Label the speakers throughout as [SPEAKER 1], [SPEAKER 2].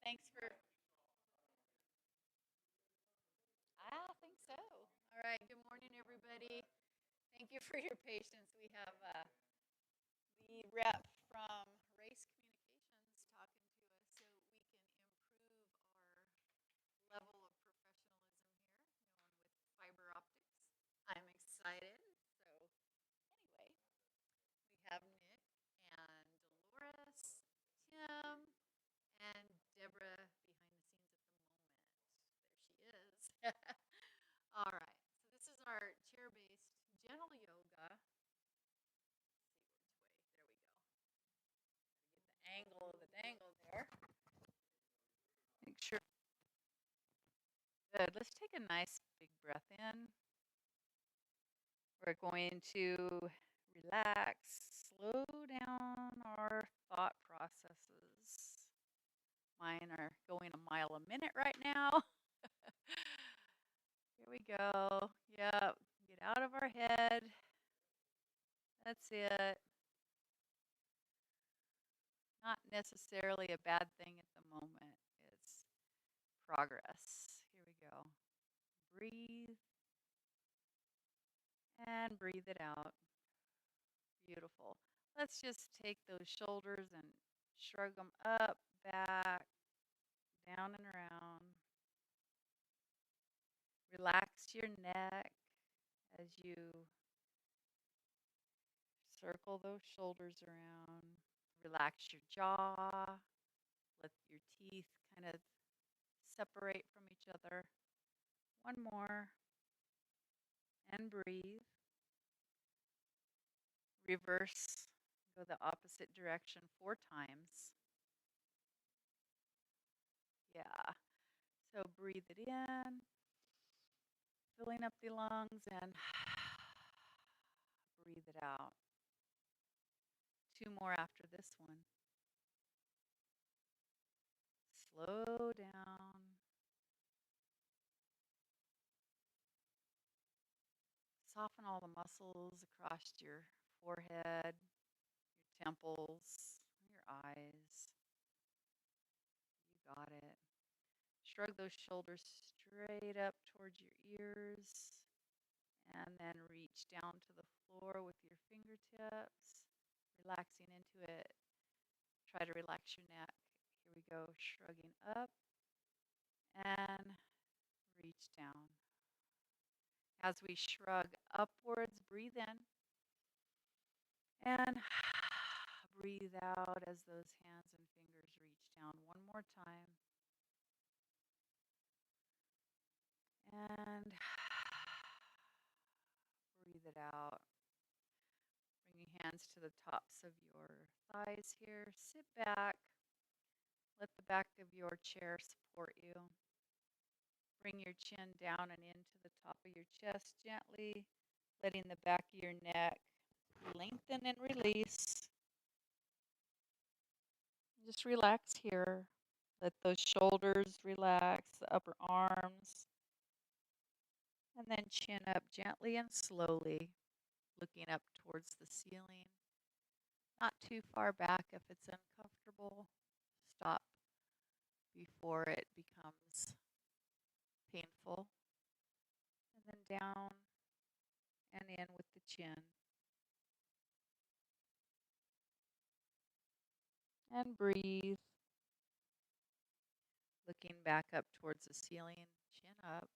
[SPEAKER 1] Thanks for, I think so. All right, good morning, everybody. Thank you for your patience. We have the rep from Race Communications talking to us so we can improve our level of professionalism here, going with fiber optics. I'm excited. So, anyway, we have Nick and Dolores, Tim, and Deborah behind the scenes at the moment. There she is. All right. So this is our chair-based gentle yoga. Let's see which way. There we go. Get the angle of the dangle there. Make sure. Good. Let's take a nice big breath in. We're going to relax, slow down our thought processes. Mine are going a mile a minute right now. Here we go. Yep. Get out of our head. That's it. Not necessarily a bad thing at the moment. It's progress. Here we go. Breathe and breathe it out. Beautiful. Let's just take those shoulders and shrug them up, back, down and around. Relax your neck as you circle those shoulders around. Relax your jaw. Let your teeth kind of separate from each other. One more. And breathe. Reverse. Go the opposite direction 4 times. Yeah. So breathe it in, filling up the lungs, and breathe it out. 2 more after this one. Slow down. Soften all the muscles across your forehead, your temples, your eyes. You got it. Shrug those shoulders straight up towards your ears, and then reach down to the floor with your fingertips, relaxing into it. Try to relax your neck. Here we go, shrugging up and reach down. As we shrug upwards, breathe in and breathe out as those hands and fingers reach down. One more time. And breathe it out. Bring your hands to the tops of your thighs here. Sit back. Let the back of your chair support you. Bring your chin down and into the top of your chest gently, letting the back of your neck lengthen and release. Just relax here. Let those shoulders relax, the upper arms, and then chin up gently and slowly, looking up towards the ceiling. Not too far back if it's uncomfortable. Stop before it becomes painful. And then down and in with the chin. And breathe. Looking back up towards the ceiling, chin up.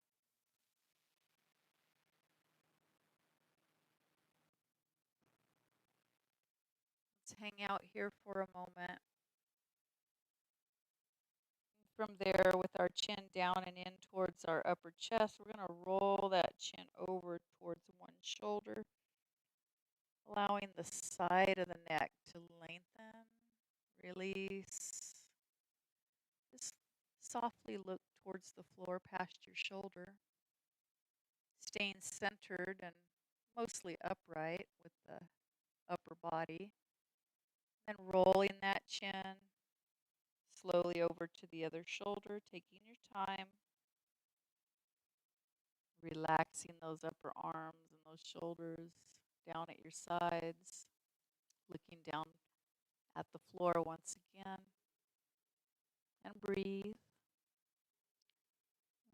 [SPEAKER 1] Let's hang out here for a moment. From there, with our chin down and in towards our upper chest, we're going to roll that chin over towards one shoulder, allowing the side of the neck to lengthen, release. Just softly look towards the floor past your shoulder, staying centered and mostly upright with the upper body. Then rolling that chin slowly over to the other shoulder, taking your time, relaxing those upper arms and those shoulders down at your sides, looking down at the floor once again. And breathe.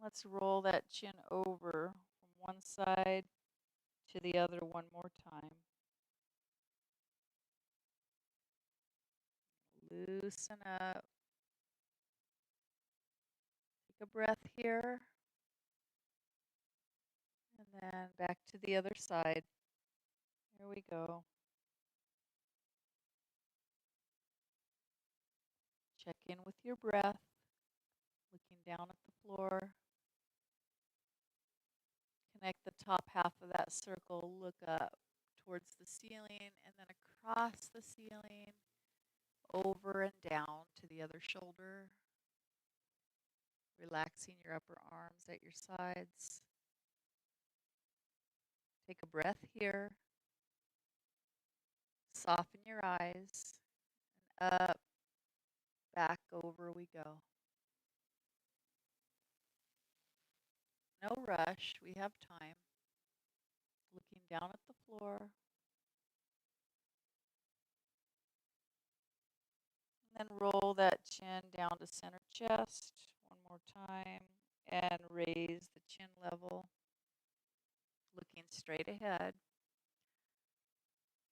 [SPEAKER 1] Let's roll that chin over from one side to the other one more time. Loosen up. Take a breath here. And then back to the other side. Here we go. Check in with your breath, looking down at the floor. Connect the top half of that circle, look up towards the ceiling, and then across the ceiling, over and down to the other shoulder. Relaxing your upper arms at your sides. Take a breath here. Soften your eyes. And up, back, over we go. No rush, we have time. Looking down at the floor. And then roll that chin down to center chest. One more time. And raise the chin level. Looking straight ahead.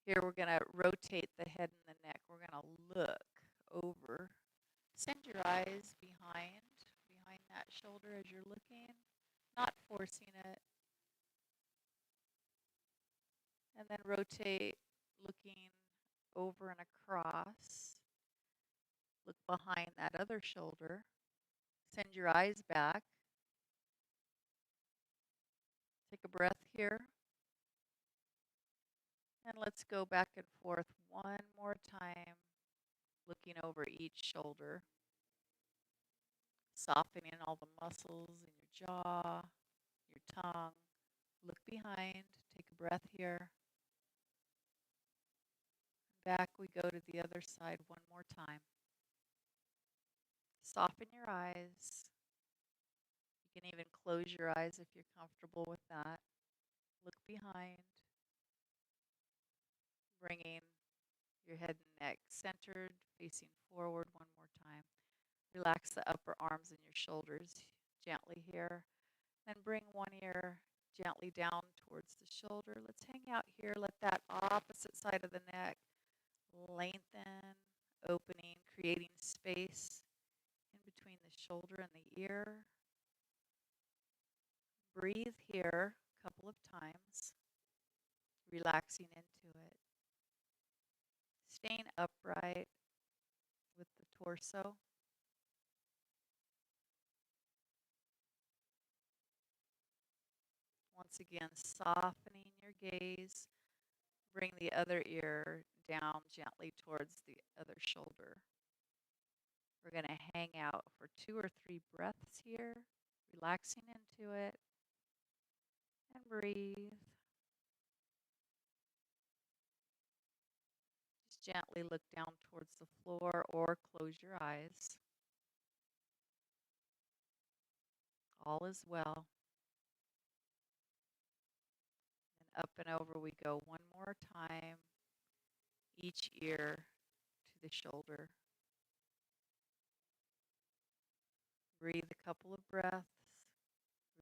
[SPEAKER 1] Here we're going to rotate the head and the neck. We're going to look over. Send your eyes behind that shoulder as you're looking, not forcing it. And then rotate, looking over and across. Look behind that other shoulder. Send your eyes back. Take a breath here. And let's go back and forth one more time, looking over each shoulder. Softening all the muscles in your jaw, your tongue. Look behind. Take a breath here. Back we go to the other side one more time. Soften your eyes. You can even close your eyes if you're comfortable with that. Look behind. Bringing your head and neck centered, facing forward one more time. Relax the upper arms and your shoulders gently here. Then bring one ear gently down towards the shoulder. Let's hang out here. Let that opposite side of the neck lengthen, opening, creating space in between the shoulder and the ear. Breathe here a couple of times, relaxing into it. Staying upright with the torso. Once again, softening your gaze. Bring the other ear down gently towards the other shoulder. We're going to hang out for 2 or 3 breaths here, relaxing into it, and breathe. Just gently look down towards the floor or close your eyes. All is well. And up and over we go one more time, each ear to the shoulder. Breathe a couple of breaths,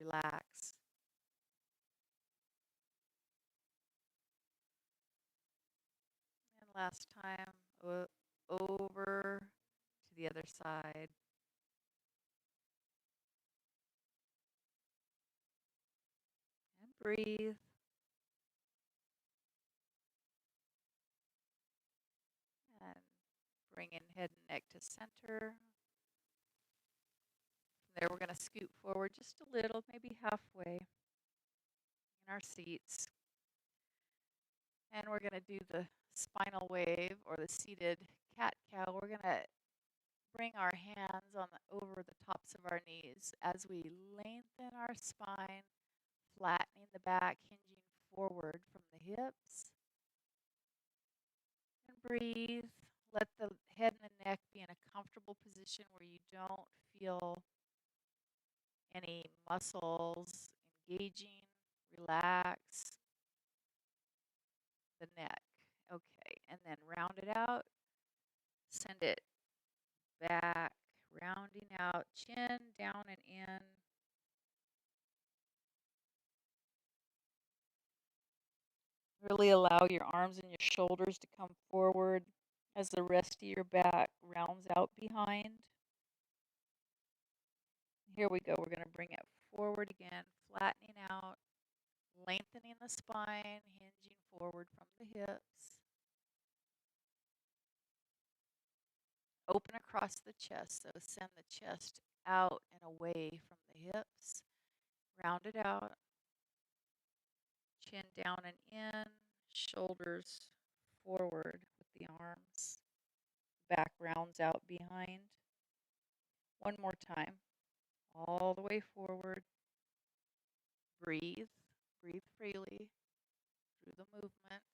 [SPEAKER 1] relax. And last time, over to the other side. And breathe. And bring in head and neck to center. From there, we're going to scoot forward just a little, maybe halfway in our seats. And we're going to do the spinal wave or the seated cat-cow. We're going to bring our hands over the tops of our knees as we lengthen our spine, flattening the back, hinging forward from the hips. And breathe. Let the head and the neck be in a comfortable position where you don't feel any muscles engaging. Relax the neck. Okay, and then round it out. Send it back, rounding out, chin down and in. Really allow your arms and your shoulders to come forward as the rest of your back rounds out behind. Here we go. We're going to bring it forward again, flattening out, lengthening the spine, hinging forward from the hips. Open across the chest, so send the chest out and away from the hips. Round it out. Chin down and in, shoulders forward with the arms. Back rounds out behind. One more time. All the way forward. Breathe. Breathe freely through the movements.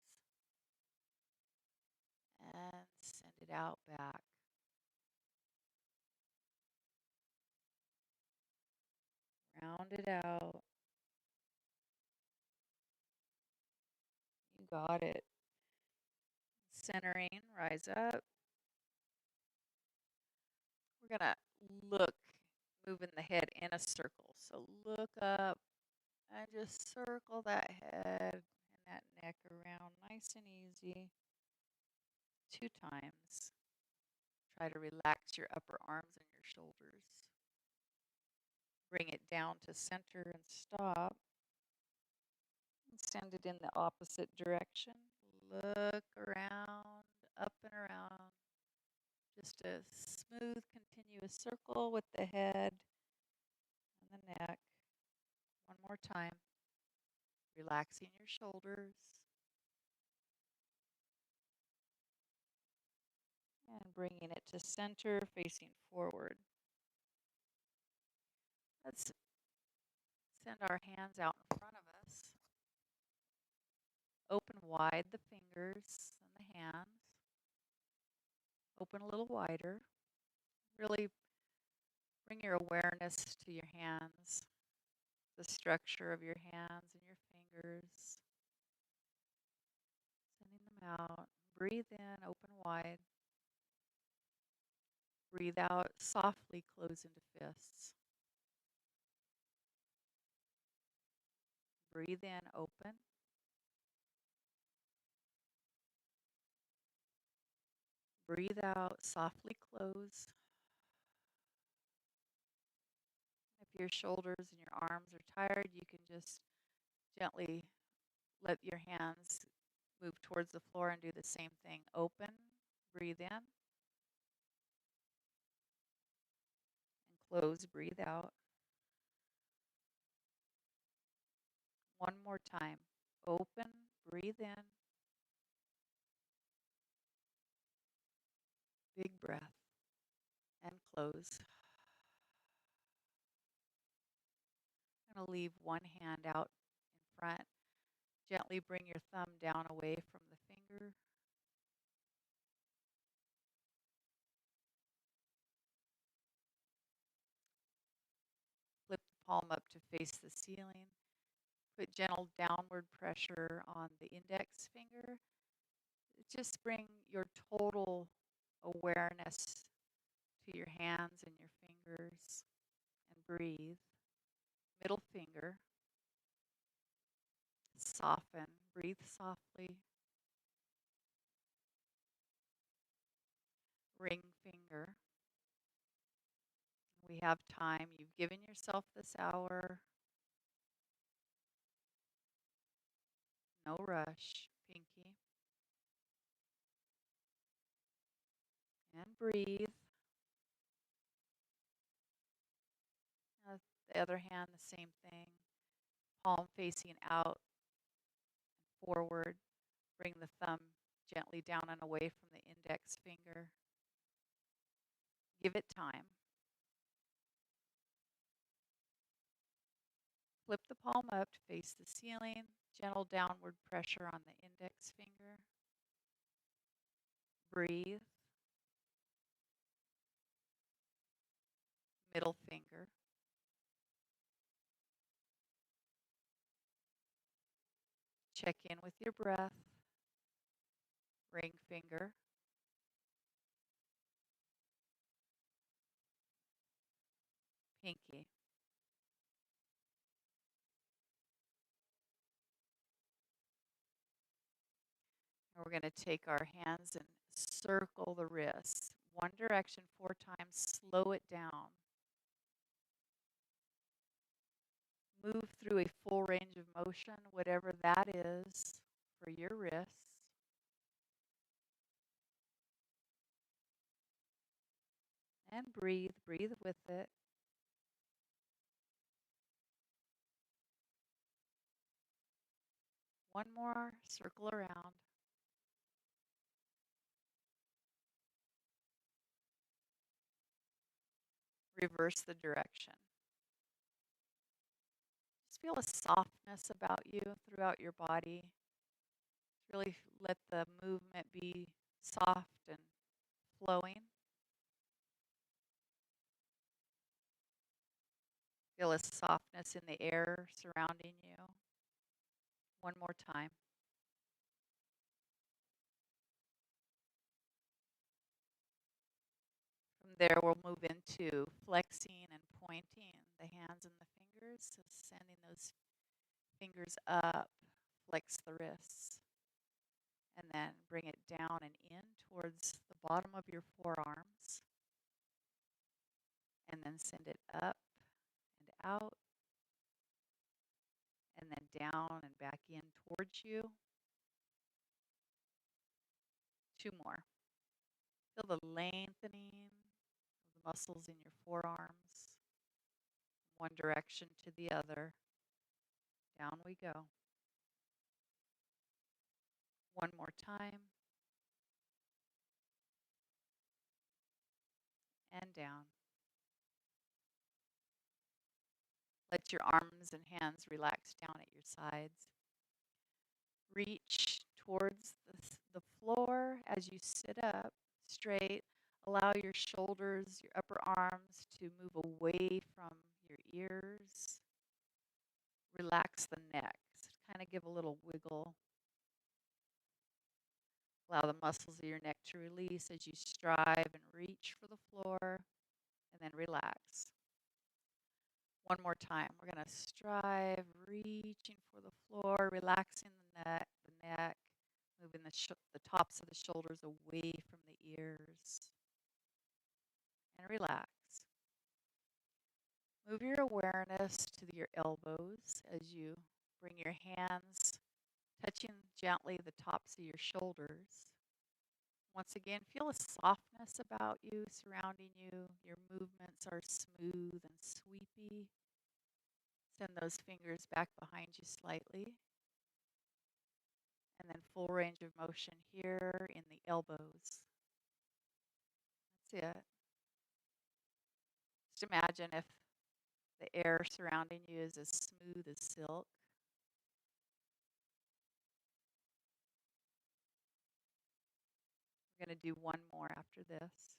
[SPEAKER 1] And send it out back. Round it out. You got it. Centering, rise up. We're going to look, moving the head in a circle. So look up and just circle that head and that neck around nice and easy. 2 times. Try to relax your upper arms and your shoulders. Bring it down to center and stop. And send it in the opposite direction. Look around, up and around. Just a smooth, continuous circle with the head and the neck. One more time. Relaxing your shoulders. And bringing it to center, facing forward. Let's send our hands out in front of us. Open wide the fingers and the hands. Open a little wider. Really bring your awareness to your hands, the structure of your hands and your fingers. Sending them out. Breathe in, open wide. Breathe out, softly close into fists. Breathe in, open. Breathe out, softly close. If your shoulders and your arms are tired, you can just gently let your hands move towards the floor and do the same thing. Open, breathe in, and close, breathe out. One more time. Open, breathe in. Big breath. And close. I'm going to leave one hand out in front. Gently bring your thumb down away from the finger. Flip the palm up to face the ceiling. Put gentle downward pressure on the index finger. Just bring your total awareness to your hands and your fingers and breathe. Middle finger. Soften. Breathe softly. Ring finger. We have time. You've given yourself this hour. No rush. Pinky. And breathe. The other hand, the same thing. Palm facing out, forward. Bring the thumb gently down and away from the index finger. Give it time. Flip the palm up to face the ceiling. Gentle downward pressure on the index finger. Breathe. Middle finger. Check in with your breath. Ring finger. pinky. And we're going to take our hands and circle the wrists. One direction 4 times, slow it down. Move through a full range of motion, whatever that is for your wrists. And breathe, breathe with it. One more, circle around. Reverse the direction. Just feel a softness about you throughout your body. Really let the movement be soft and flowing. Feel a softness in the air surrounding you. One more time. From there, we'll move into flexing and pointing the hands and the fingers. So sending those fingers up, flex the wrists, and then bring it down and in towards the bottom of your forearms. And then send it up and out, and then down and back in towards you. 2 more. Feel the lengthening of the muscles in your forearms. One direction to the other. Down we go. One more time. And down. Let your arms and hands relax down at your sides. Reach towards the floor as you sit up straight. Allow your shoulders, your upper arms to move away from your ears. Relax the neck. Kind of give a little wiggle. Allow the muscles of your neck to release as you strive and reach for the floor, and then relax. One more time. We're going to strive, reaching for the floor, relaxing the neck, moving the tops of the shoulders away from the ears, and relax. Move your awareness to your elbows as you bring your hands touching gently the tops of your shoulders. Once again, feel a softness about you, surrounding you. Your movements are smooth and sweepy. Send those fingers back behind you slightly. And then full range of motion here in the elbows. That's it. Just imagine if the air surrounding you is as smooth as silk. We're going to do one more after this.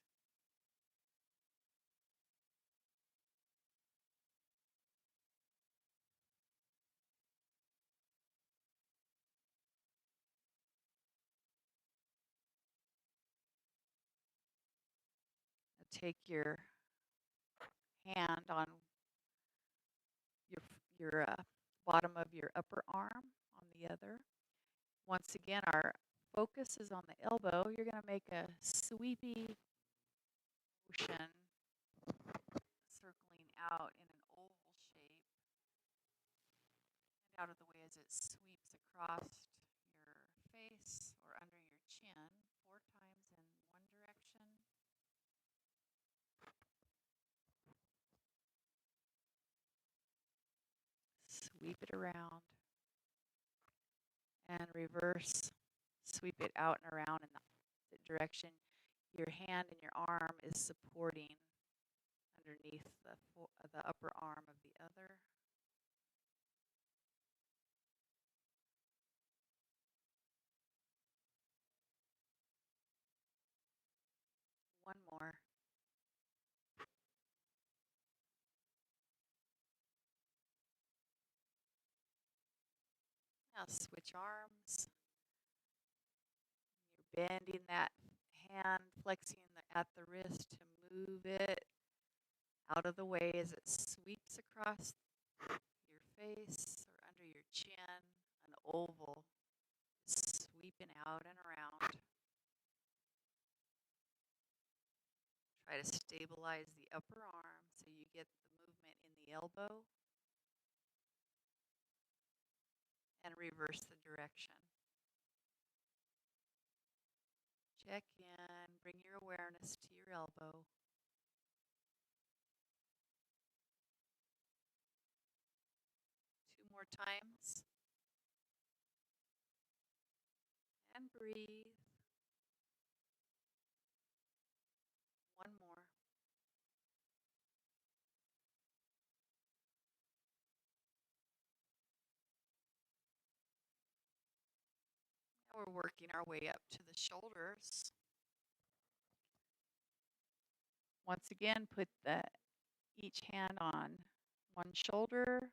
[SPEAKER 1] Take your hand on your bottom of your upper arm on the other. Once again, our focus is on the elbow. You're going to make a sweepy motion, circling out in an oval shape, and out of the way as it sweeps across your face or under your chin 4 times in one direction. Sweep it around and reverse. Sweep it out and around in the opposite direction. Your hand and your arm is supporting underneath the upper arm of the other. One more. Now switch arms. You're bending that hand, flexing at the wrist to move it out of the way as it sweeps across your face or under your chin, an oval sweeping out and around. Try to stabilize the upper arm so you get the movement in the elbow and reverse the direction. Check in, bring your awareness to your elbow. 2 more times. And breathe. 1 more. Now we're working our way up to the shoulders. Once again, put each hand on one shoulder.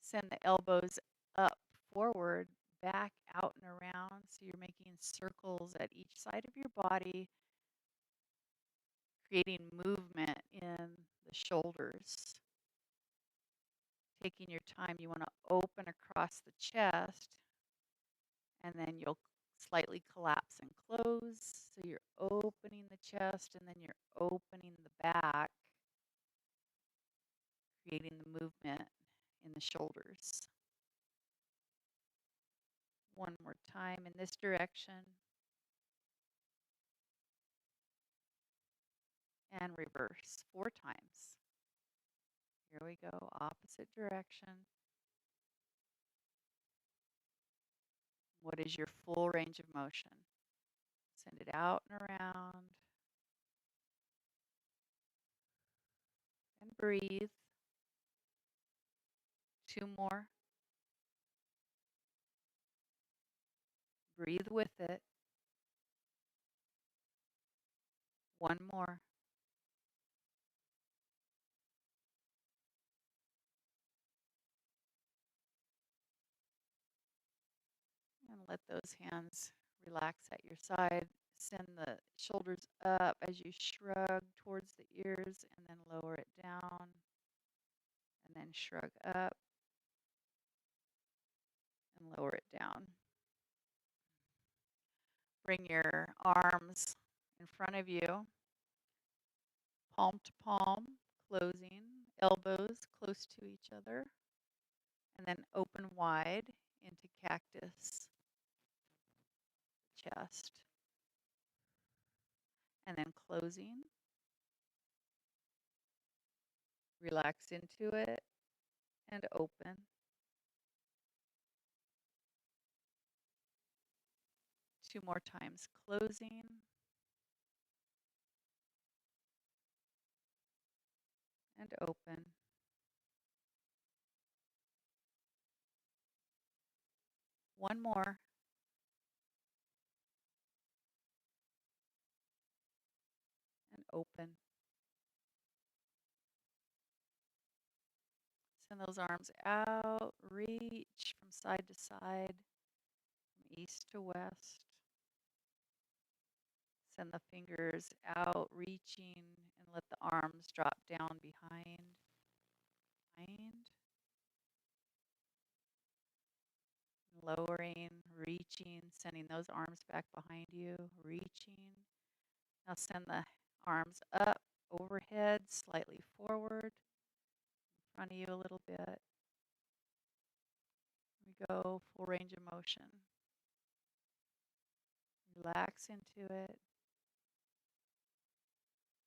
[SPEAKER 1] Send the elbows up, forward, back, out, and around. So you're making circles at each side of your body, creating movement in the shoulders. Taking your time, you want to open across the chest, and then you'll slightly collapse and close. So you're opening the chest, and then you're opening the back, creating the movement in the shoulders. One more time in this direction. And reverse 4 times. Here we go, opposite direction. What is your full range of motion? Send it out and around. And breathe. 2 more. Breathe with it. 1 more. And let those hands relax at your side. Send the shoulders up as you shrug towards the ears, and then lower it down. And then shrug up and lower it down. Bring your arms in front of you, palm to palm, closing, elbows close to each other, and then open wide into cactus, chest, and then closing. Relax into it and open. 2 more times, closing and open. 1 more. And open. Send those arms out, reach from side to side, from east to west. Send the fingers out, reaching, and let the arms drop down behind. Lowering, reaching, sending those arms back behind you, reaching. Now send the arms up, overhead, slightly forward, in front of you a little bit. Here we go, full range of motion. Relax into it.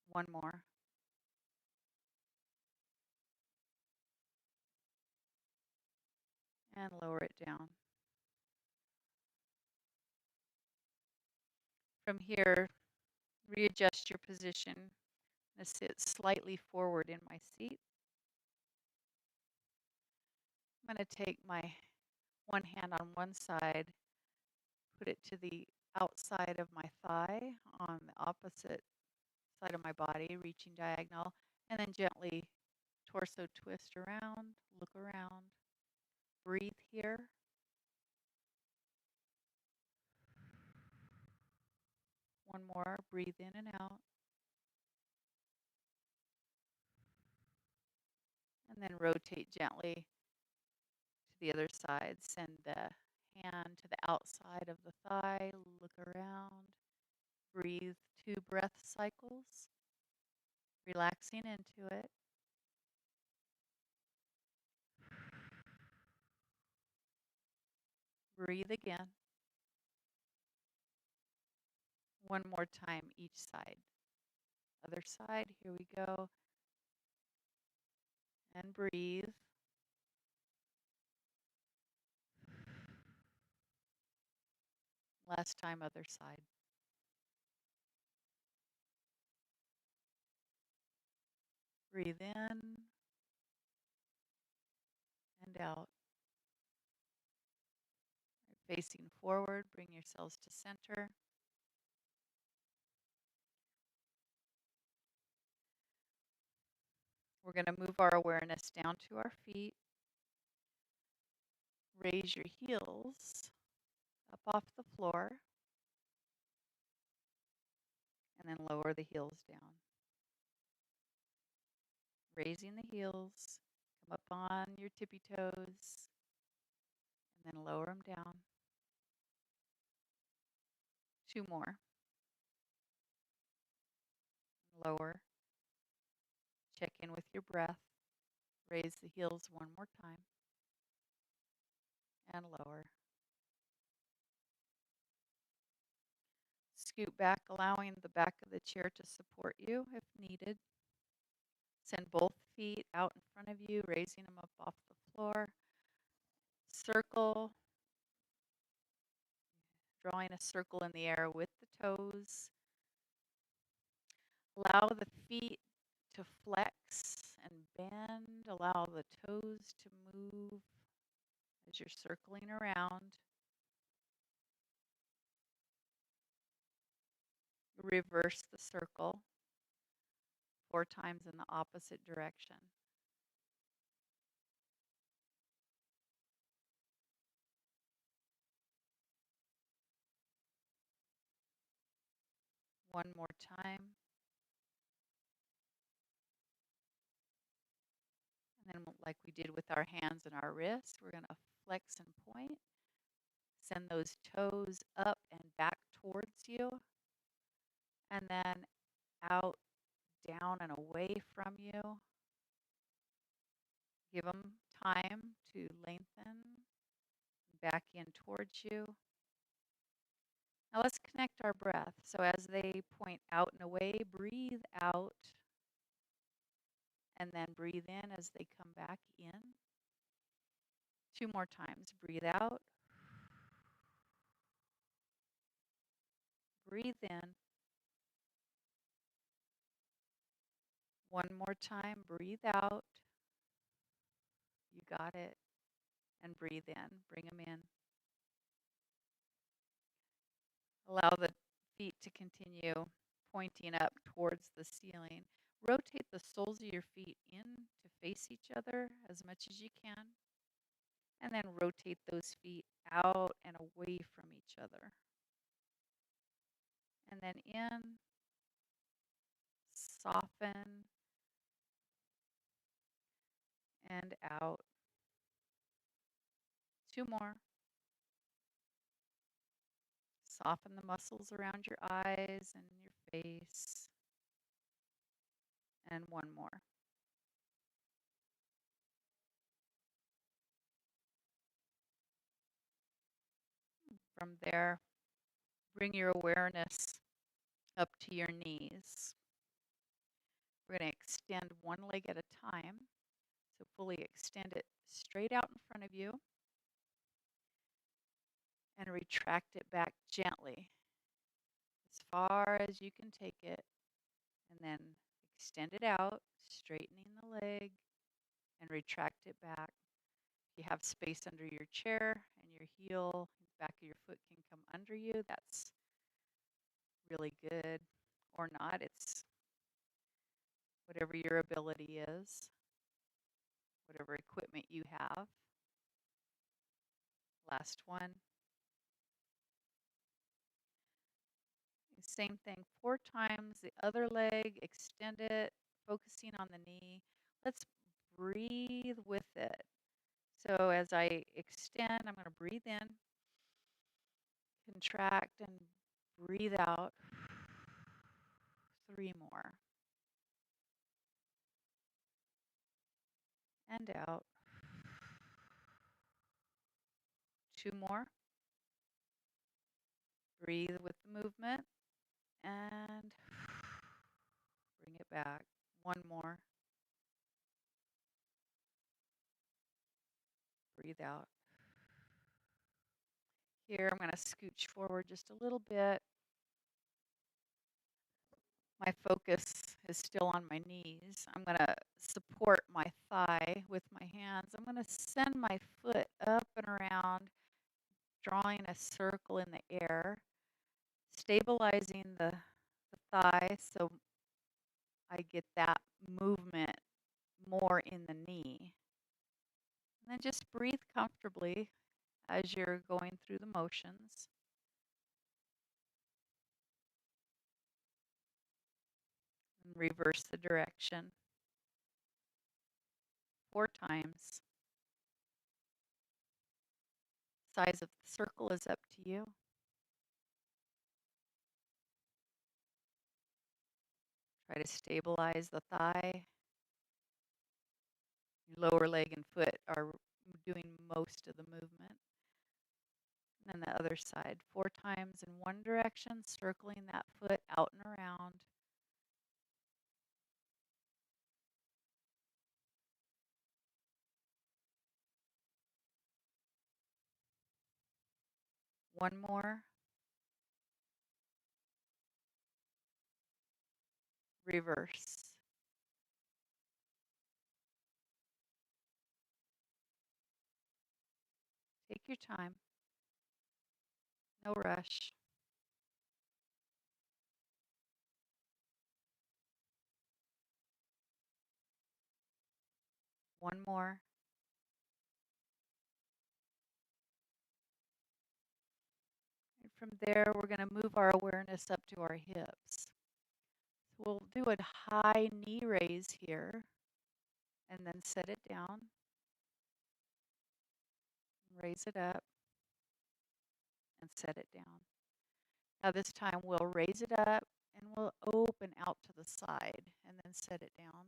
[SPEAKER 1] 1 more. And lower it down. From here, readjust your position. I'm going to sit slightly forward in my seat. I'm going to take my one hand on one side, put it to the outside of my thigh on the opposite side of my body, reaching diagonal, and then gently torso twist around, look around, breathe here. One more, breathe in and out. And then rotate gently to the other side. Send the hand to the outside of the thigh. Look around. Breathe 2 breath cycles, relaxing into it. Breathe again. One more time each side. Other side, here we go. And breathe. Last time, other side. Breathe in and out. Facing forward, bring yourselves to center. We're going to move our awareness down to our feet. Raise your heels up off the floor. And then lower the heels down. Raising the heels, come up on your tippy toes, and then lower them down. 2 more. Lower. Check in with your breath. Raise the heels 1 more time. And lower. Scoot back, allowing the back of the chair to support you if needed. Send both feet out in front of you, raising them up off the floor. Circle. Drawing a circle in the air with the toes. Allow the feet to flex and bend. Allow the toes to move as you're circling around. Reverse the circle 4 times in the opposite direction. One more time. And then like we did with our hands and our wrists, we're going to flex and point. Send those toes up and back towards you. And then out, down, and away from you. Give them time to lengthen, back in towards you. Now let's connect our breath. So as they point out and away, breathe out, and then breathe in as they come back in. 2 more times. Breathe out. Breathe in. 1 more time. Breathe out. You got it. And breathe in. Bring them in. Allow the feet to continue pointing up towards the ceiling. Rotate the soles of your feet in to face each other as much as you can. And then rotate those feet out and away from each other. And then in, soften, and out. 2 more. Soften the muscles around your eyes and your face. And 1 more. From there, bring your awareness up to your knees. We're going to extend 1 leg at a time. So fully extend it straight out in front of you. And retract it back gently, as far as you can take it. And then extend it out, straightening the leg, and retract it back. If you have space under your chair and your heel, the back of your foot can come under you, that's really good. Or not, it's whatever your ability is, whatever equipment you have. Last one. Same thing, 4 times. The other leg, extend it, focusing on the knee. Let's breathe with it. So as I extend, I'm going to breathe in, contract, and breathe out. 3 more. And out. 2 more. Breathe with the movement. And bring it back. 1 more. Breathe out. Here, I'm going to scooch forward just a little bit. My focus is still on my knees. I'm going to support my thigh with my hands. I'm going to send my foot up and around, drawing a circle in the air, stabilizing the thigh so I get that movement more in the knee. And then just breathe comfortably as you're going through the motions. And reverse the direction 4 times. Size of the circle is up to you. Try to stabilize the thigh. Your lower leg and foot are doing most of the movement. And then the other side, 4 times in one direction, circling that foot out and around. One more. Reverse. Take your time. No rush. One more. And from there, we're going to move our awareness up to our hips. So we'll do a high knee raise here, and then set it down. Raise it up, and set it down. Now this time we'll raise it up, and we'll open out to the side, and then set it down.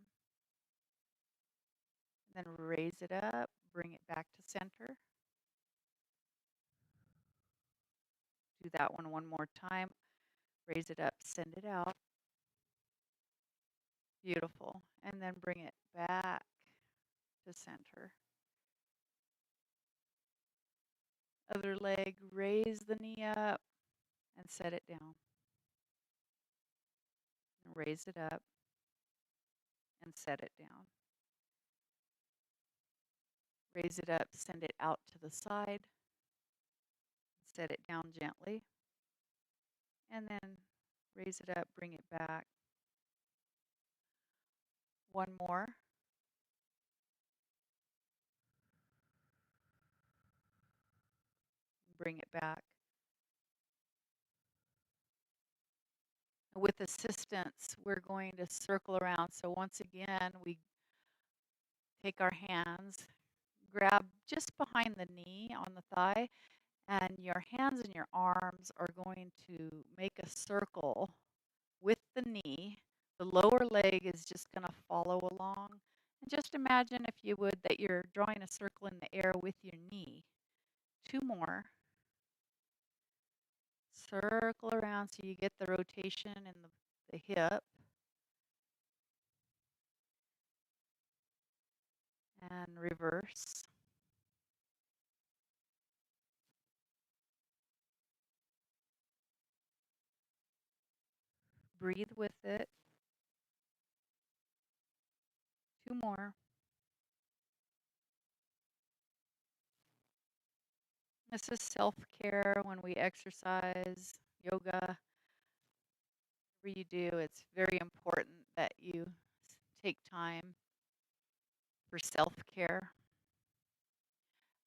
[SPEAKER 1] And then raise it up, bring it back to center. Do that one more time. Raise it up, send it out. Beautiful. And then bring it back to center. Other leg, raise the knee up and set it down. And raise it up and set it down. Raise it up, send it out to the side. Set it down gently. And then raise it up, bring it back. One more. Bring it back. With assistance, we're going to circle around. So once again, we take our hands, grab just behind the knee on the thigh, and your hands and your arms are going to make a circle with the knee. The lower leg is just going to follow along. And just imagine, if you would, that you're drawing a circle in the air with your knee. 2 more. Circle around so you get the rotation in the hip. And reverse. Breathe with it. 2 more. This is self-care when we exercise, yoga, whatever you do. It's very important that you take time for self-care.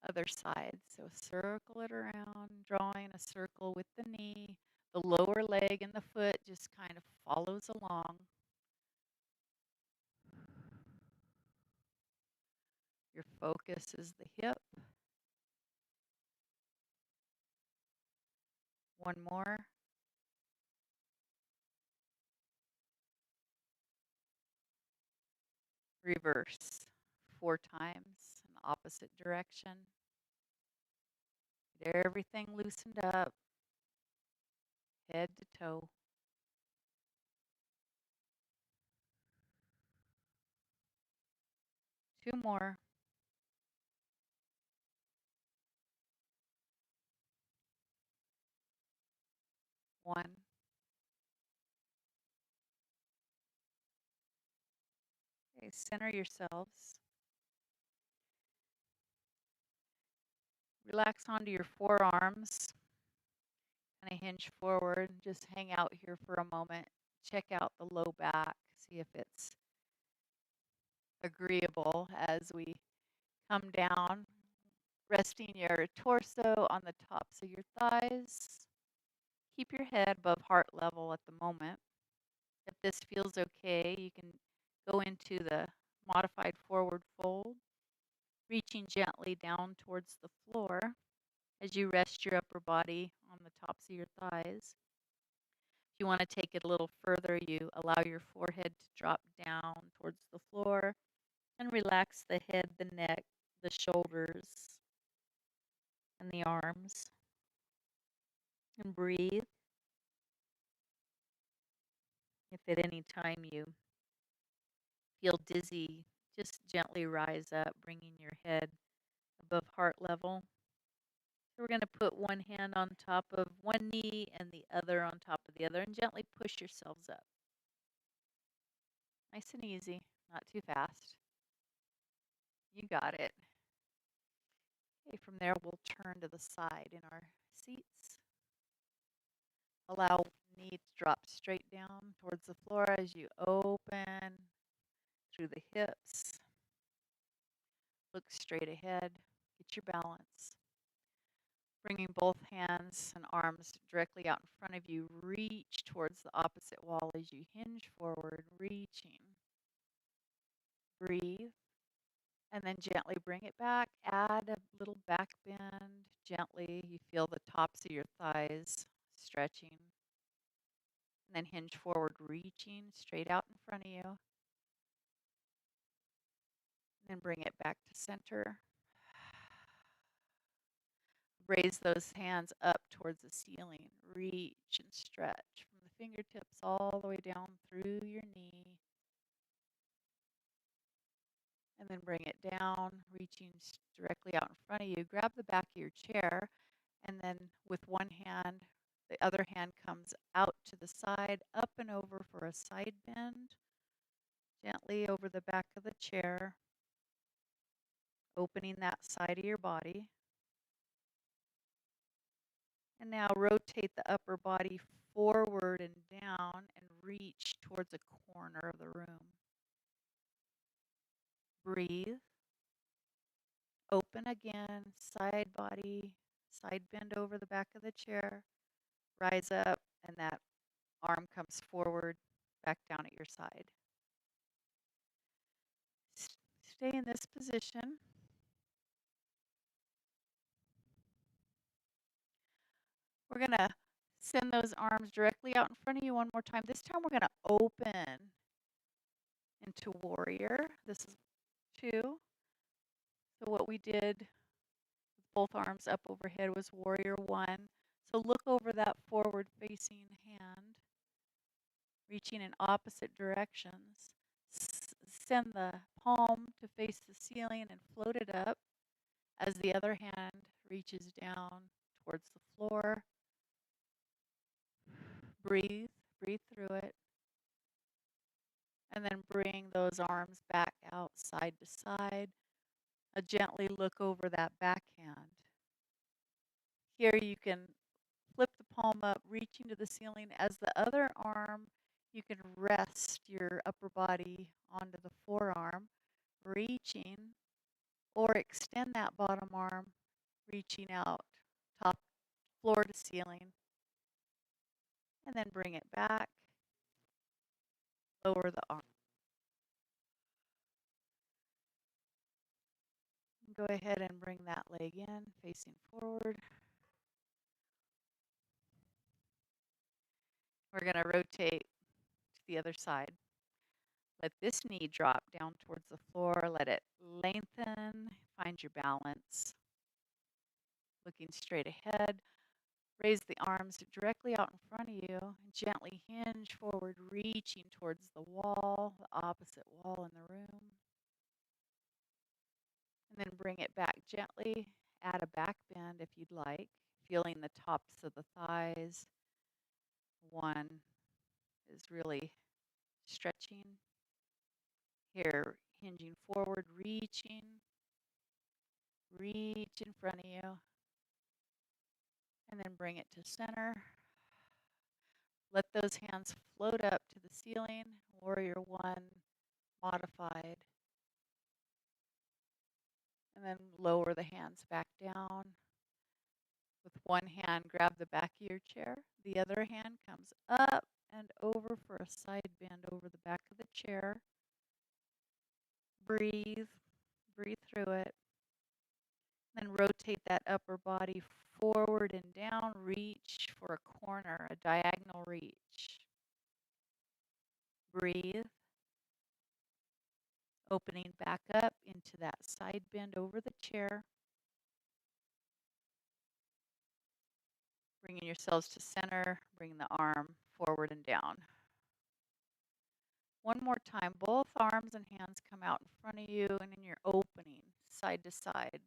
[SPEAKER 1] Other side. So circle it around, drawing a circle with the knee. The lower leg and the foot just kind of follows along. Your focus is the hip. One more. Reverse 4 times in the opposite direction. Get everything loosened up, head to toe. Two more. One. Okay, center yourselves. Relax onto your forearms. Kind of hinge forward and just hang out here for a moment. Check out the low back. See if it's agreeable as we come down, resting your torso on the tops of your thighs. Keep your head above heart level at the moment. If this feels okay, you can go into the modified forward fold, reaching gently down towards the floor as you rest your upper body on the tops of your thighs. If you want to take it a little further, you allow your forehead to drop down towards the floor and relax the head, the neck, the shoulders, and the arms. And breathe. If at any time you feel dizzy, just gently rise up, bringing your head above heart level. So we're going to put one hand on top of one knee and the other on top of the other and gently push yourselves up. Nice and easy, not too fast. You got it. Okay, from there we'll turn to the side in our seats. Allow knee to drop straight down towards the floor as you open through the hips. Look straight ahead. Get your balance. Bringing both hands and arms directly out in front of you, reach towards the opposite wall as you hinge forward, reaching. Breathe, and then gently bring it back. Add a little back bend. Gently, you feel the tops of your thighs stretching. And then hinge forward, reaching straight out in front of you. And then bring it back to center. Raise those hands up towards the ceiling. Reach and stretch from the fingertips all the way down through your knee. And then bring it down, reaching directly out in front of you. Grab the back of your chair, and then with one hand, the other hand comes out to the side, up and over for a side bend. Gently over the back of the chair, opening that side of your body. And now rotate the upper body forward and down and reach towards a corner of the room. Breathe. Open again, side body, side bend over the back of the chair. Rise up, and that arm comes forward, back down at your side. Stay in this position. We're going to send those arms directly out in front of you one more time. This time we're going to open into warrior. This is 2. So what we did with both arms up overhead was warrior 1. So look over that forward facing hand, reaching in opposite directions. Send the palm to face the ceiling and float it up as the other hand reaches down towards the floor. Breathe, breathe through it. And then bring those arms back out side to side. Gently look over that back hand. Here you can flip the palm up, reaching to the ceiling. As the other arm, you can rest your upper body onto the forearm, reaching, or extend that bottom arm, reaching out, top, floor to ceiling. And then bring it back, lower the arm. Go ahead and bring that leg in, facing forward. We're going to rotate to the other side. Let this knee drop down towards the floor. Let it lengthen. Find your balance. Looking straight ahead. Raise the arms directly out in front of you and gently hinge forward, reaching towards the wall, the opposite wall in the room. And then bring it back gently. Add a back bend if you'd like, feeling the tops of the thighs. One is really stretching. Here, hinging forward, reaching. Reach in front of you. And then bring it to center. Let those hands float up to the ceiling. Warrior one, modified. And then lower the hands back down. With one hand, grab the back of your chair. The other hand comes up and over for a side bend over the back of the chair. Breathe. Breathe through it. Then rotate that upper body forward and down. Reach for a corner, a diagonal reach. Breathe. Opening back up into that side bend over the chair. Bringing yourselves to center. Bring the arm forward and down. One more time, both arms and hands come out in front of you and then you're opening side to side.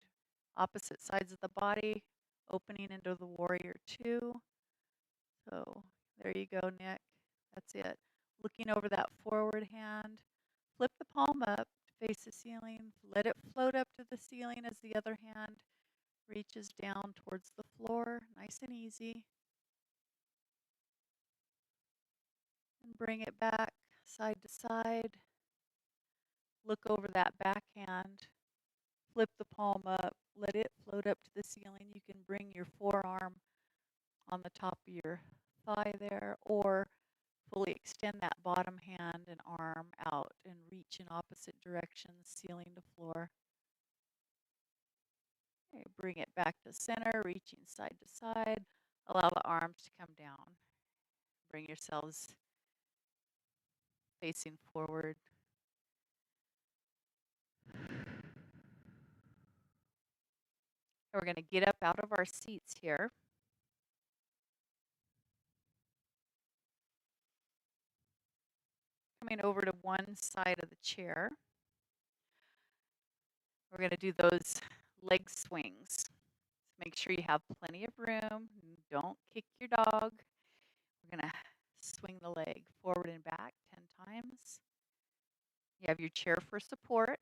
[SPEAKER 1] Opposite sides of the body, opening into the warrior two. So there you go, Nick. That's it. Looking over that forward hand. Flip the palm up to face the ceiling. Let it float up to the ceiling as the other hand reaches down towards the floor. Nice and easy. And bring it back side to side. Look over that back hand. Flip the palm up. Let it float up to the ceiling. You can bring your forearm on the top of your thigh there, or fully extend that bottom hand and arm out and reach in opposite directions, ceiling to floor. Okay, bring it back to center, reaching side to side. Allow the arms to come down. Bring yourselves facing forward. We're going to get up out of our seats here. Coming over to one side of the chair. We're going to do those leg swings. Make sure you have plenty of room. Don't kick your dog. We're going to swing the leg forward and back 10 times. You have your chair for support.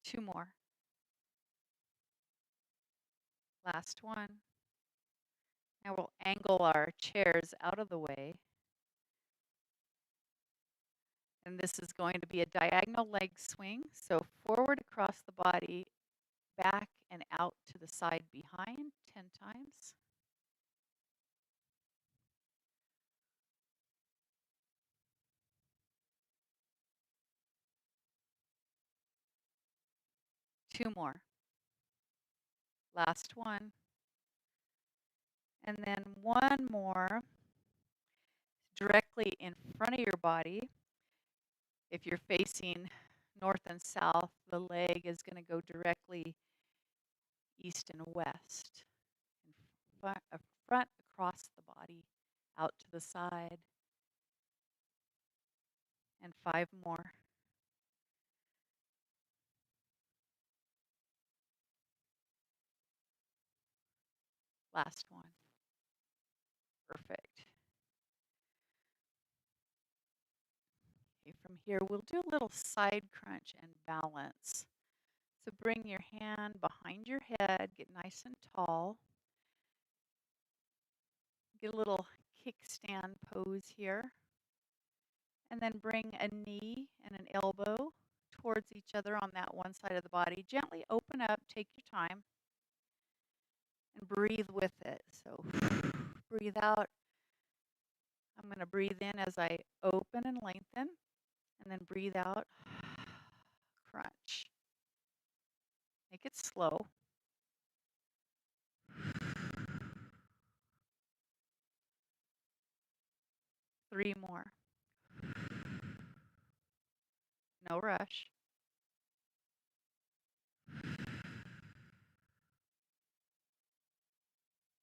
[SPEAKER 1] Two more. Last one. Now we'll angle our chairs out of the way. And this is going to be a diagonal leg swing. So forward across the body, back and out to the side behind 10 times. Two more. Last one. And then one more directly in front of your body. If you're facing north and south, the leg is going to go directly east and west. In front across the body, out to the side. And five more. Last one. Perfect. Okay, from here, we'll do a little side crunch and balance. So bring your hand behind your head, get nice and tall. Get a little kickstand pose here. And then bring a knee and an elbow towards each other on that one side of the body. Gently open up, take your time, and breathe with it. So breathe out I'm going to breathe in as I open and lengthen, and then breathe out, crunch. Make it slow. Three more. No rush.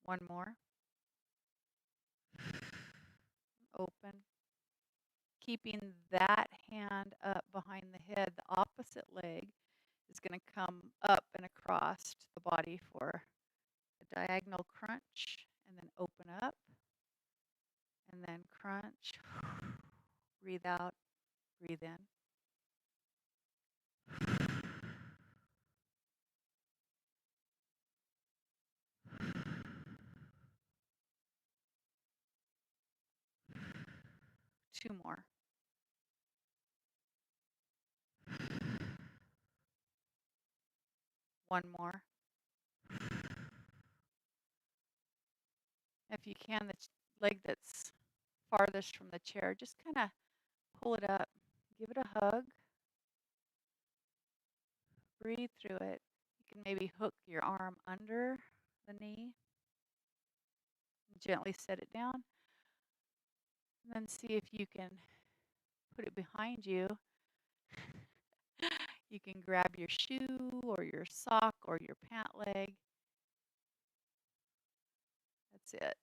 [SPEAKER 1] One more. Open. Keeping that hand up behind the head, the opposite leg is going to come up and across the body for a diagonal crunch, and then open up, and then crunch. Breathe out, breathe in. Two more. One more. If you can, the leg that's farthest from the chair, just kind of pull it up. Give it a hug. Breathe through it. You can maybe hook your arm under the knee. Gently set it down. And then see if you can put it behind you. You can grab your shoe or your sock or your pant leg. That's it.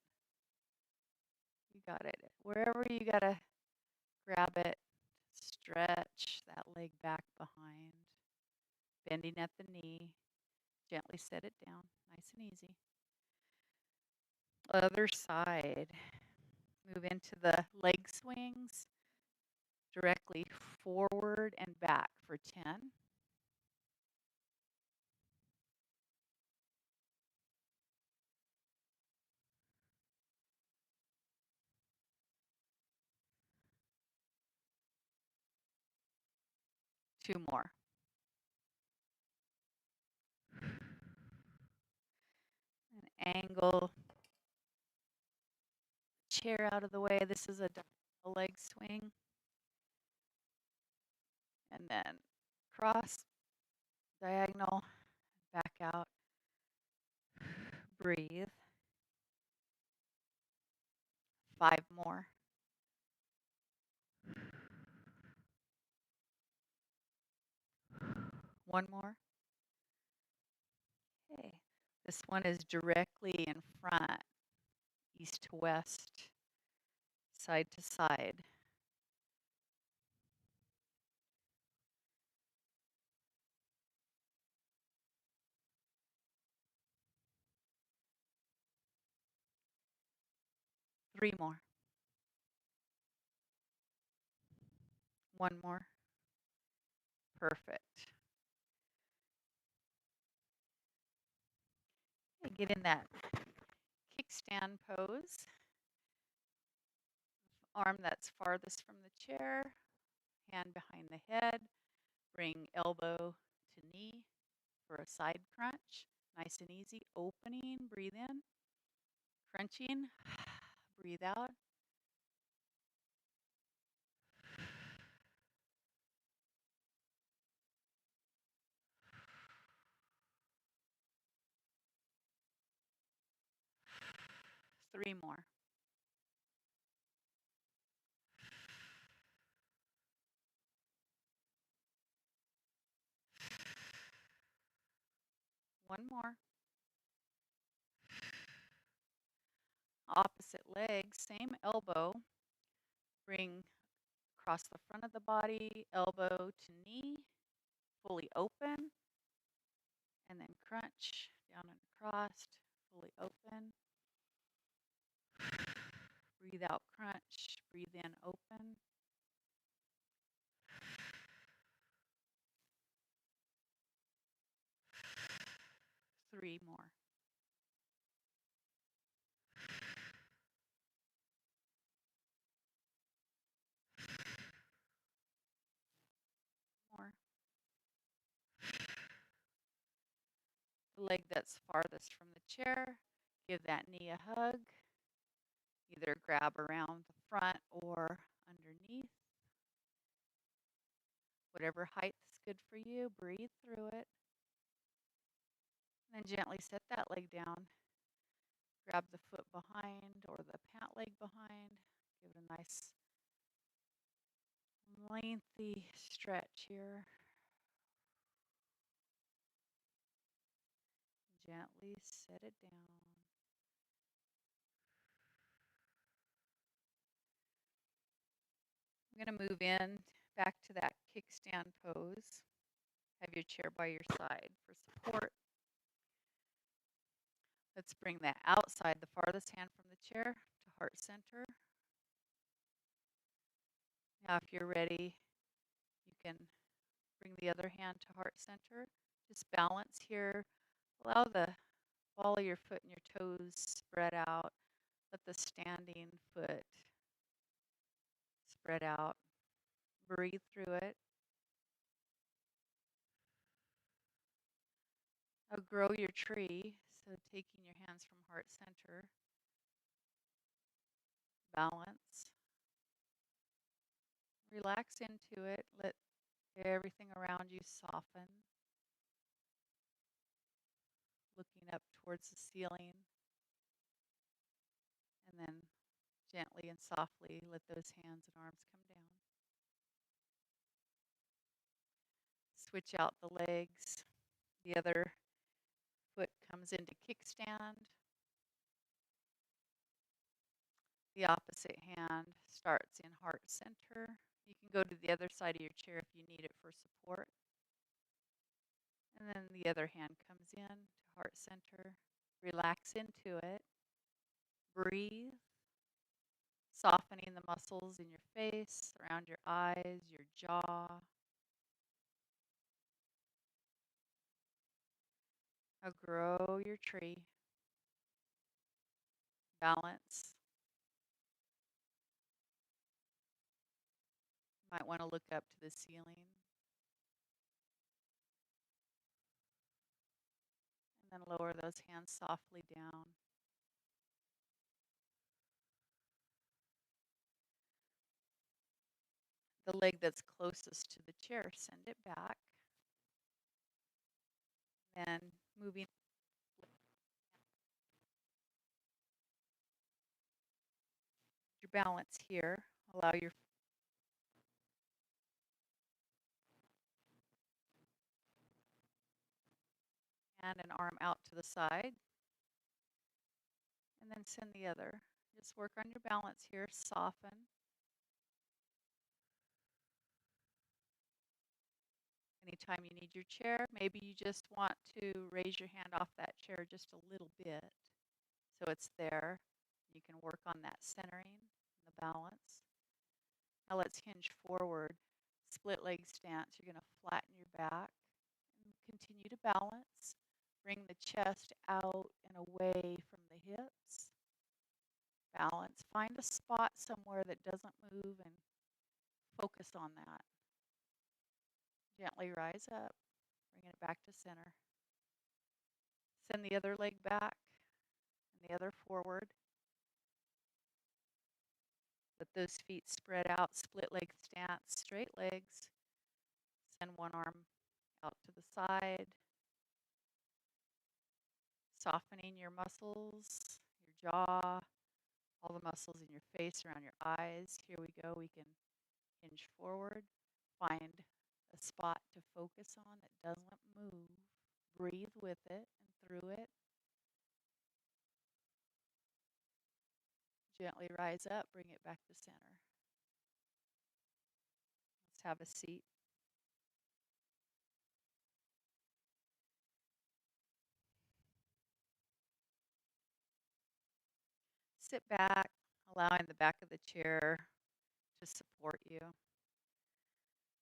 [SPEAKER 1] You got it. Wherever you got to grab it, stretch that leg back behind, bending at the knee. Gently set it down, nice and easy. Other side. Move into the leg swings, directly forward and back for 10. Two more. And angle chair out of the way. This is a leg swing. And then cross, diagonal, back out. Breathe. 5 more. One more. Okay. This one is directly in front, east to west, side to side. Three more. One more. Perfect. Okay, get in that kickstand pose. Arm that's farthest from the chair, hand behind the head. Bring elbow to knee for a side crunch. Nice and easy. Opening, breathe in. Crunching, breathe out. Three more. One more. Opposite leg, same elbow. Bring across the front of the body, elbow to knee, fully open. And then crunch, down and across, fully open. Breathe out, crunch. Breathe in, open. Three more. More. The leg that's farthest from the chair, give that knee a hug. Either grab around the front or underneath. Whatever height's good for you, breathe through it. And then gently set that leg down. Grab the foot behind or the pant leg behind. Give it a nice lengthy stretch here. Gently set it down. I'm going to move in back to that kickstand pose. Have your chair by your side for support. Let's bring that outside, the farthest hand from the chair to heart center. Now, if you're ready, you can bring the other hand to heart center. Just balance here. Allow the ball of your foot and your toes spread out. Let the standing foot spread out. Breathe through it. Now grow your tree. So taking your hands from heart center. Balance. Relax into it. Let everything around you soften. Looking up towards the ceiling. And then gently and softly let those hands and arms come down. Switch out the legs. The other foot comes into kickstand. The opposite hand starts in heart center. You can go to the other side of your chair if you need it for support. And then the other hand comes in to heart center. Relax into it. Breathe. Softening the muscles in your face, around your eyes, your jaw. Now grow your tree. Balance. You might want to look up to the ceiling. And then lower those hands softly down. The leg that's closest to the chair, send it back. Then moving your balance here. Allow your hand and arm out to the side. And then send the other. Just work on your balance here. Soften. Anytime you need your chair, maybe you just want to raise your hand off that chair just a little bit so it's there. You can work on that centering and the balance. Now let's hinge forward. Split leg stance. You're going to flatten your back and continue to balance. Bring the chest out and away from the hips. Balance. Find a spot somewhere that doesn't move and focus on that. Gently rise up. Bring it back to center. Send the other leg back and the other forward. Let those feet spread out, split leg stance, straight legs. Send one arm out to the side. Softening your muscles, your jaw, all the muscles in your face, around your eyes. Here we go. We can hinge forward. Find a spot to focus on that doesn't move. Breathe with it and through it. Gently rise up, bring it back to center. Let's have a seat. Sit back, allowing the back of the chair to support you.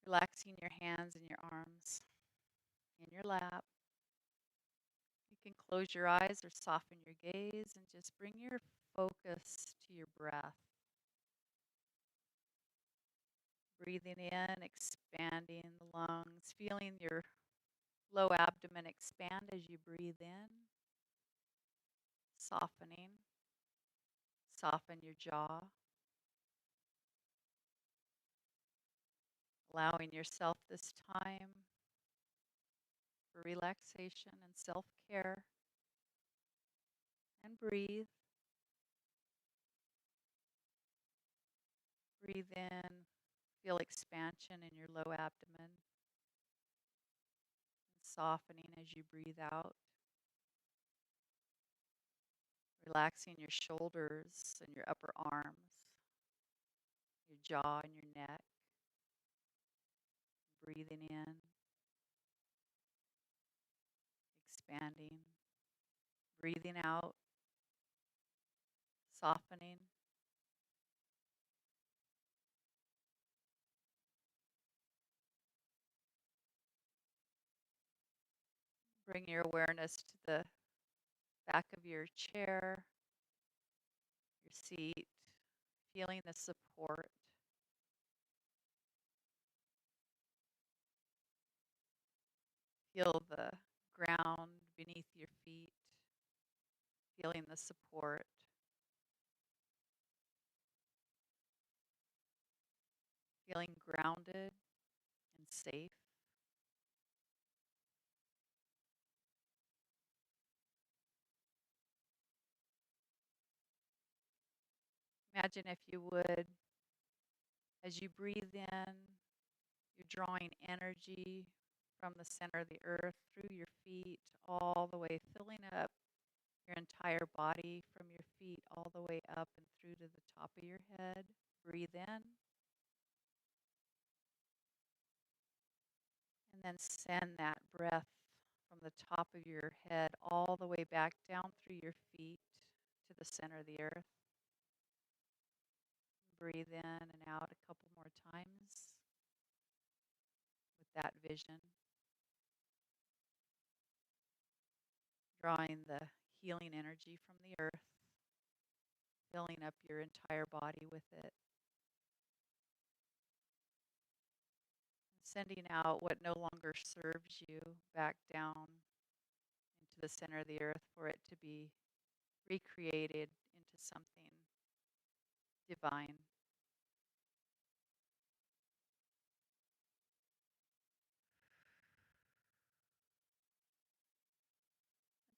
[SPEAKER 1] Relaxing your hands and your arms in your lap. You can close your eyes or soften your gaze and just bring your focus to your breath. Breathing in, expanding the lungs, feeling your low abdomen expand as you breathe in, softening, Soften your jaw, allowing yourself this time for relaxation and self-care. And breathe. Breathe in. Feel expansion in your low abdomen. And softening as you breathe out. Relaxing your shoulders and your upper arms, your jaw and your neck. Breathing in, expanding. Breathing out, softening. Bring your awareness to the back of your chair, your seat, feeling the support. Feel the ground beneath your feet, feeling the support. Feeling grounded and safe. Imagine, if you would, as you breathe in, you're drawing energy from the center of the earth through your feet, all the way, filling up your entire body from your feet all the way up and through to the top of your head. Breathe in. And then send that breath from the top of your head all the way back down through your feet to the center of the earth. Breathe in and out a couple more times with that vision. Drawing the healing energy from the earth, filling up your entire body with it. Sending out what no longer serves you back down into the center of the earth for it to be recreated into something divine.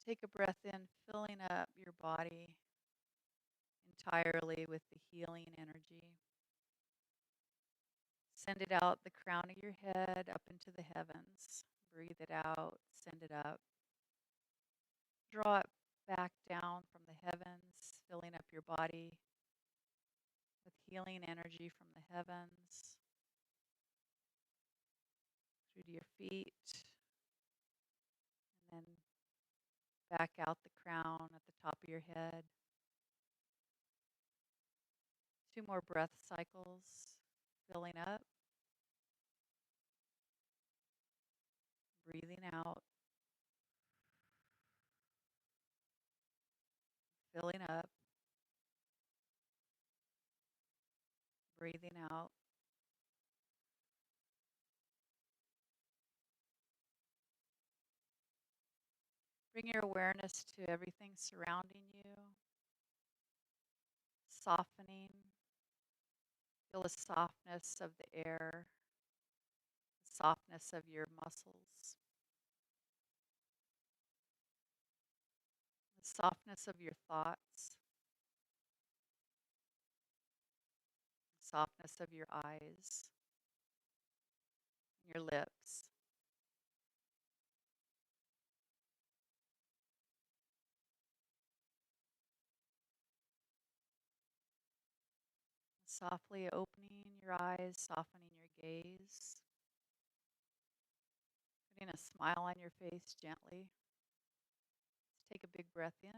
[SPEAKER 1] Take a breath in, filling up your body entirely with the healing energy. Send it out the crown of your head up into the heavens. Breathe it out, send it up. Draw it back down from the heavens, filling up your body with healing energy from the heavens through to your feet, and then back out the crown at the top of your head. 2 more breath cycles, filling up, breathing out, filling up, breathing out. Bring your awareness to everything surrounding you, softening. Feel the softness of the air, the softness of your muscles, the softness of your thoughts, the softness of your eyes, your lips. Softly opening your eyes, softening your gaze, putting a smile on your face gently. Let's take a big breath in,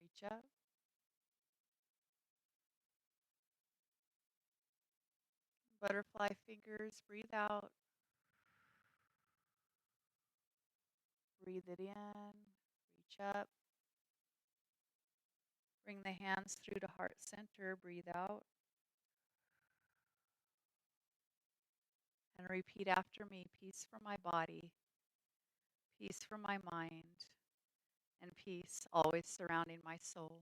[SPEAKER 1] reach up. Butterfly fingers, breathe out. Breathe it in, reach up. Bring the hands through to heart center, breathe out. And repeat after me, peace for my body, peace for my mind, and peace always surrounding my soul.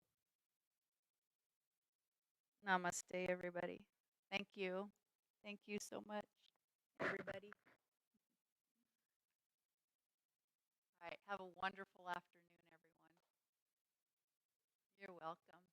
[SPEAKER 1] Namaste, everybody. Thank you. Thank you so much, everybody. All right. Have a wonderful afternoon, everyone. You're welcome.